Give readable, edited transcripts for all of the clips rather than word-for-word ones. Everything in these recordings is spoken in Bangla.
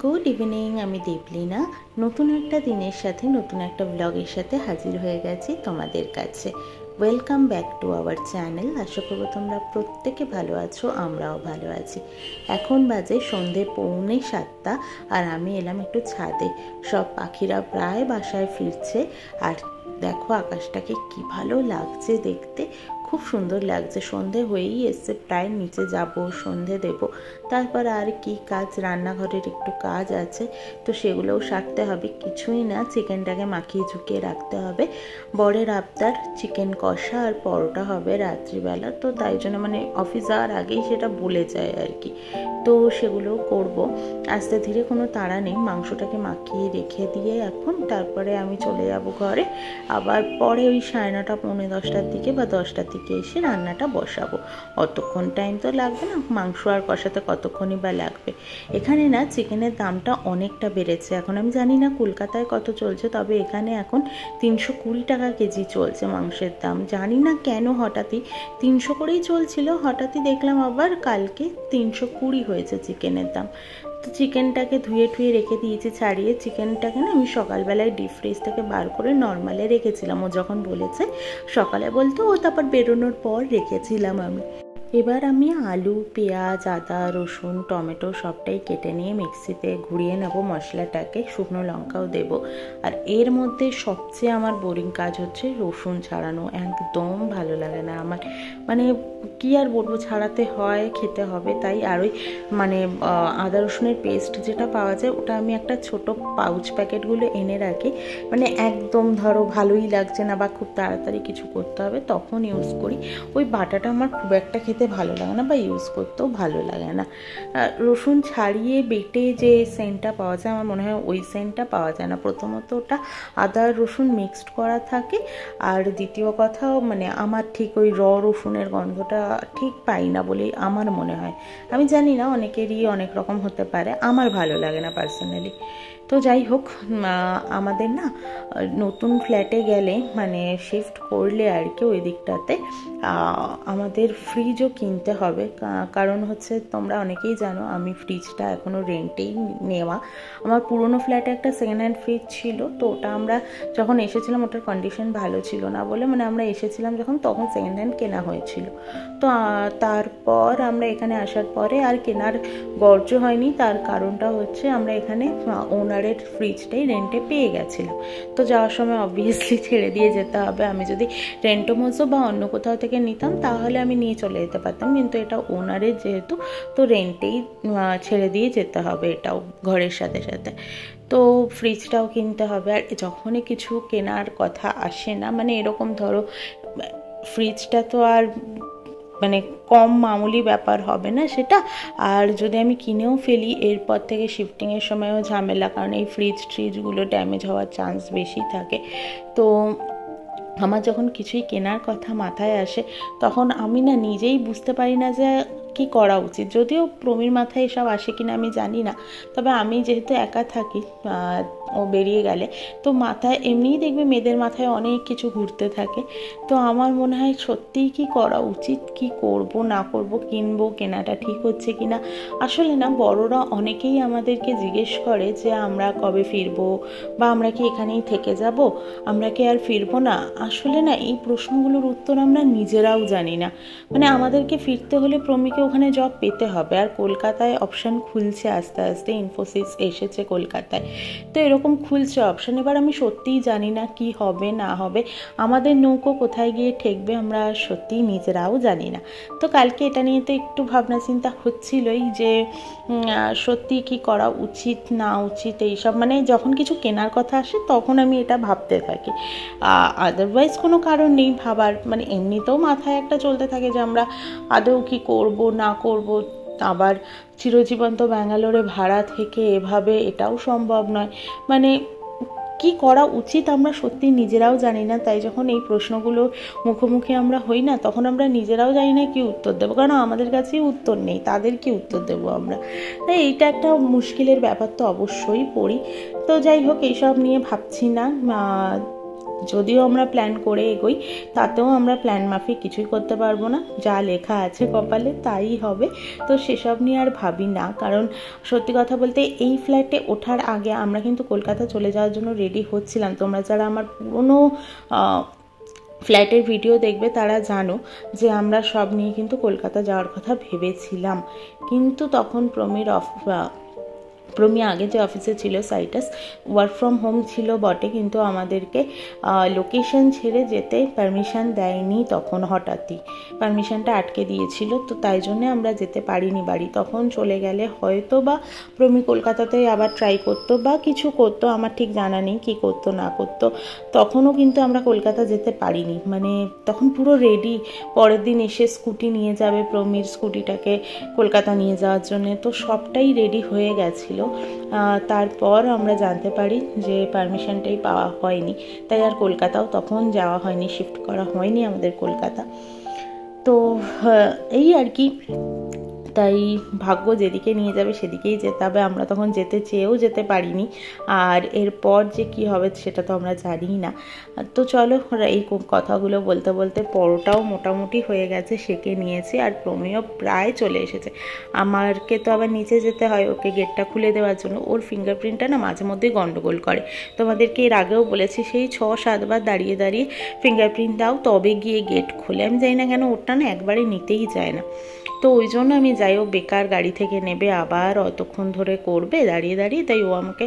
গুড ইভিনিং, আমি দীপলিনা নতুন একটা দিনের সাথে নতুন একটা ব্লগের সাথে হাজির হয়ে গেছি তোমাদের কাছে। Welcome back to our channel. আশা করবো তোমরা প্রত্যেকে ভালো আছো, আমরাও ভালো আছি। এখন বাজে সন্ধে 6:45 আর আমি এলাম একটু ছাদে। সব পাখিরা প্রায় বাসায় ফিরছে আর দেখো আকাশটাকে কি ভালো লাগছে দেখতে, খুব সুন্দর লাগছে। সন্ধে হয়েই এসছে, প্রায় নিচে যাব, সন্ধে দেব, তারপর আর কি কাজ, রান্নাঘরের একটু কাজ আছে তো সেগুলোও সারতে হবে। কিছুই না, চিকেনটাকে মাখিয়ে ঝুঁকিয়ে রাখতে হবে। বরের আবদার চিকেন কষা আর পরোটা হবে রাত্রিবেলা, তো তাই জন্য অফিস যাওয়ার আগেই সেটা বলে যায় আর কি। তো সেগুলোও করব, আস্তে ধীরে, কোনো তাড়া নেই। মাংসটাকে মাখিয়ে রেখে দিয়ে এখন তারপরে আমি চলে যাব ঘরে। আবার পরে ওই 9:30 10:45 দিকে বা 10টার দিকে এসে রান্নাটা বসাবো। অতক্ষণ টাইম তো লাগবে না, মাংস আর কষাতে কতক্ষণই বা লাগবে। এখানে না চিকেনের দামটা অনেকটা বেড়েছে। এখন আমি জানি না কলকাতায় কত চলছে, তবে এখানে এখন 320 টাকা কেজি চলছে মাংসের দাম। জানি না কেন হঠাৎই 300 করেই চলছিল, হঠাৎই দেখলাম আবার কালকে 320 হয়েছে চিকেনের দাম। তো চিকেনটাকে ধুয়ে ঠুয়ে রেখে দিয়েছি ছাড়িয়ে। চিকেনটাকে না আমি সকালবেলায় ডিপ ফ্রিজ থেকে বার করে নর্মালে রেখেছিলাম, ও যখন বলেছে সকালে বলতে, ও তারপর বেরোনোর পর রেখেছিলাম আমি। এবার আমি আলু, পেঁয়াজ, আদা, রসুন, টমেটো সবটাই কেটে নিয়ে মিক্সিতে ঘুরিয়ে নেব মশলাটাকে, শুকনো লঙ্কাও দেব। আর এর মধ্যে সবচেয়ে আমার বোরিং কাজ হচ্ছে রসুন ছাড়ানো। একদম ভালো লাগে না আমার, কি আর বলবো, ছাড়াতে হয়, খেতে হবে তাই। আর ওই আদা রসুনের পেস্ট যেটা পাওয়া যায় ওটা আমি একটা ছোট পাউচ প্যাকেটগুলো এনে রাখি। একদম ধরো ভালোই লাগছে না বা খুব তাড়াতাড়ি কিছু করতে হবে তখন ইউজ করি। ওই বাটাটা আমার খুব একটা খেতে ভালো লাগে না বা ইউজ করতেও ভালো লাগে না। রসুন ছাড়িয়ে বেটে যে সেন্টটা পাওয়া যায়, আমার মনে হয় ওই সেন্টটা পাওয়া যায় না। প্রথমত ওটা আদা রসুন মিক্সড করা থাকে, আর দ্বিতীয় কথাও আমার ঠিক ওই রসুনের গন্ধটা ঠিক পাই না বলেই আমার মনে হয়। আমি জানি না, অনেকেরই অনেক রকম হতে পারে, আমার ভালো লাগে না পার্সোনালি। তো যাই হোক, আমাদের না নতুন ফ্ল্যাটে গেলে শিফট করলে আর কি ওই দিকটাতে আমাদের ফ্রিজও কিনতে হবে। কারণ হচ্ছে তোমরা অনেকেই জানো আমি ফ্রিজটা এখনও রেন্টেই নেওয়া। আমার পুরনো ফ্ল্যাটে একটা সেকেন্ড হ্যান্ড ফ্রিজ ছিল, তো ওটা আমরা যখন এসেছিলাম ওটার কন্ডিশন ভালো ছিল না বলে আমরা এসেছিলাম যখন, তখন সেকেন্ড হ্যান্ড কেনা হয়েছিল। তো তারপর আমরা এখানে আসার পরে আর কেনার গর্জ হয়নি। তার কারণটা হচ্ছে আমরা এখানে ওনারের ফ্রিজটাই রেন্টে পেয়ে গেছিলাম, তো যাওয়ার সময় অবভিয়াসলি ছেড়ে দিয়ে যেতে হবে। আমি যদি রেন্টোমোজো বা অন্য কোথাও থেকে নিতাম তাহলে আমি নিয়ে চলে যেতে পারতাম, কিন্তু এটা ওনারের যেহেতু, তো রেন্টেই ছেড়ে দিয়ে যেতে হবে এটাও ঘরের সাথে সাথে। তো ফ্রিজটাও কিনতে হবে। আর যখনই কিছু কেনার কথা আসে না, এরকম ধরো ফ্রিজটা তো আর কম মামুলি ব্যাপার হবে না সেটা। আর যদি আমি কিনেও ফেলি এরপর থেকে শিফটিংয়ের সময়ও ঝামেলা, কারণ এই ফ্রিজগুলো ড্যামেজ হওয়ার চান্স বেশি থাকে। তো আমার যখন কিছুই কেনার কথা মাথায় আসে তখন আমি না নিজেই বুঝতে পারি না যে কি করা উচিত। যদিও প্রমির মাথায় এসব আসে কিনা আমি জানি না, তবে আমি যেহেতু একা থাকি, ও বেরিয়ে গেলে তো মাথায় এমনিই দেখবে মেয়েদের মাথায় অনেক কিছু ঘুরতে থাকে। তো আমার মনে হয় সত্যিই কি করা উচিত, কি করব না করব, কিনবো, কেনাটা ঠিক হচ্ছে কিনা। আসলে না বড়রা অনেকেই আমাদেরকে জিজ্ঞেস করে যে আমরা কবে ফিরবো, বা আমরা কি এখানেই থেকে যাব, আমরা কি আর ফিরবো না। আসলে না এই প্রশ্নগুলোর উত্তর আমরা নিজেরাও জানি না। আমাদেরকে ফিরতে হলে প্রমিকে ওখানে জব পেতে হবে, আর কলকাতায় অপশান খুলছে আস্তে আস্তে, ইনফোসিস এসেছে কলকাতায়, তো এরকম খুলছে অপশান। এবার আমি সত্যিই জানি না কি হবে না হবে, আমাদের নৌকো কোথায় গিয়ে ঠেকবে আমরা সত্যিই নিজেরাও জানি না। তো কালকে এটা নিয়ে তো একটু ভাবনা চিন্তা হচ্ছিলই যে সত্যি কি করা উচিত না উচিত এইসব। যখন কিছু কেনার কথা আসে তখন আমি এটা ভাবতে থাকি, আদারওয়াইজ কোনো কারণ নেই ভাবার। এমনিতেও মাথায় একটা চলতে থাকে যে আমরা আদৌ কি করব না করব। আবার চিরজীবন তো ব্যাঙ্গালোরে ভাড়া থেকে এভাবে এটাও সম্ভব নয়। কি করা উচিত আমরা সত্যি নিজেরাও জানি না। তাই যখন এই প্রশ্নগুলো মুখোমুখি আমরা হই না, তখন আমরা নিজেরাও জানি না কি উত্তর দেবো, কারণ আমাদের কাছেই উত্তর নেই, তাদের কি উত্তর দেবো আমরা। তাই এইটা একটা মুশকিলের ব্যাপার তো অবশ্যই পড়ি। তো যাই হোক, এইসব নিয়ে ভাবছি না। যদিও আমরা প্ল্যান করে এগোই, তাতেও আমরা প্ল্যান মাফিক কিছুই করতে পারবো না, যা লেখা আছে কপালে তাই হবে। তো সেসব নিয়ে আর ভাবি না, কারণ সত্যি কথা বলতে এই ফ্লাইটে ওঠার আগে আমরা কিন্তু কলকাতা চলে যাওয়ার জন্য রেডি হচ্ছিলাম। তোমরা যারা আমার পুরনো ফ্লাইটের ভিডিও দেখবে তারা জানো যে আমরা সব নিয়ে কিন্তু কলকাতা যাওয়ার কথা ভেবেছিলাম। কিন্তু তখন প্রমি আগে যে অফিসে ছিল সাইটাস, ওয়ার্ক ফ্রম হোম ছিল বটে, কিন্তু আমাদেরকে লোকেশন ছেড়ে যেতে পারমিশন দেয়নি। তখন হঠাৎই পারমিশনটা আটকে দিয়েছিল, তো তাই জন্যে আমরা যেতে পারিনি বাড়ি। তখন চলে গেলে হয়তো বা প্রমি কলকাতাতে আবার ট্রাই করতো বা কিছু করতো, আমার ঠিক জানা নেই কী করতো না করতো। তখনও কিন্তু আমরা কলকাতা যেতে পারিনি, মানে তখন পুরো রেডি, পরের দিন এসে স্কুটি নিয়ে যাবে, প্রমির স্কুটিটাকে কলকাতা নিয়ে যাওয়ার জন্যে, তো সবটাই রেডি হয়ে গেছিলো। তারপর আমরা জানতে পারি যে পারমিশনটাই পাওয়া হয়নি, তাই আর কলকাতাও তখন যাওয়া হয়নি, শিফট করা হয়নি আমাদের কলকাতা। তো এই আর কি, তাই ভাগ্য যেদিকে নিয়ে যাবে সেদিকেই যেতে হবে। আমরা তখন যেতে চেয়েও যেতে পারিনি, আর এরপর যে কি হবে সেটা তো আমরা জানি না। তো চলো, এই কথাগুলো বলতে বলতে পরোটাও মোটামুটি হয়ে গেছে, সেকে নিয়েছি, আর প্রমিও প্রায় চলে এসেছে। আমারকে তো আবার নিচে যেতে হয় ওকে গেটটা খুলে দেওয়ার জন্য, ওর ফিঙ্গারপ্রিন্টটা না মাঝে মধ্যেই গন্ডগোল করে। তোমাদেরকে এর আগেও বলেছি, সেই 6-7 বার দাঁড়িয়ে দাঁড়িয়ে ফিঙ্গারপ্রিন্ট দাও তবে গিয়ে গেট খোলে। আমি জানি না কেন ওটা না একবারে নিতেই যায় না। তো ওই জন্য আমি যাই হোক, বেকার গাড়ি থেকে নেবে আবার অতক্ষণ ধরে করবে দাঁড়িয়ে দাঁড়িয়ে, তাই ও আমাকে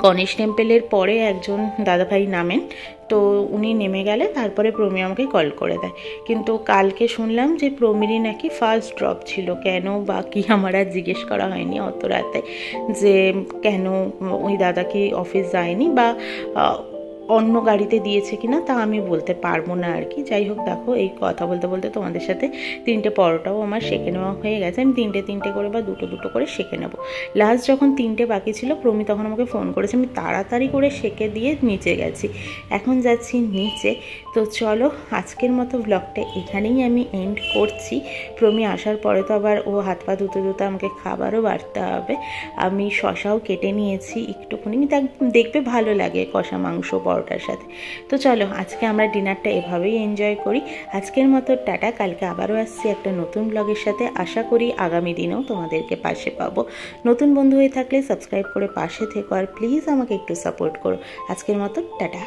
গণেশ টেম্পেলের পরে একজন দাদাভাই নামেন, তো উনি নেমে গেলে তারপরে প্রমি আমাকে কল করে দেয়। কিন্তু কালকে শুনলাম যে প্রমিরই নাকি ফার্স্ট ড্রপ ছিল, কেন বা কি আমার আর জিজ্ঞেস করা হয়নি অত রাতে, যে কেন ওই দাদা কি অফিস যায়নি বা অন্য গাড়িতে দিয়েছে কিনা তা আমি বলতে পারবো না আর কি। যাই হোক, দেখো এই কথা বলতে বলতে তোমাদের সাথে 3টে পরোটাও আমার সেঁকে নেওয়া হয়ে গেছে। আমি 3টে করে বা 2টো করে সেঁকে নেবো। লাস্ট যখন 3টে বাকি ছিল, প্রমি তখন আমাকে ফোন করেছে, আমি তাড়াতাড়ি করে সেঁকে দিয়ে নিচে গেছি, এখন যাচ্ছি নিচে। তো চলো, আজকের মতো ব্লগটা এখানেই আমি এন্ড করছি। প্রমি আসার পরে তো আবার ও হাত পা ধুতে ধুতে আমাকে খাবারও বাড়তে হবে। আমি শশাও কেটে নিয়েছি একটুখানি, দেখবে ভালো লাগে কষা মাংস পরোটার সাথে। তো চলো, আজকে আমরা ডিনারটা এভাবেই এনজয় করি। আজকের মতো টাটা, কালকে আবারও আসছি একটা নতুন ব্লগের সাথে। আশা করি আগামী দিনেও তোমাদেরকে পাশে পাবো। নতুন বন্ধু হয়ে থাকলে সাবস্ক্রাইব করে পাশে থেকো, আর প্লিজ আমাকে একটু সাপোর্ট করো। আজকের মতো টাটা।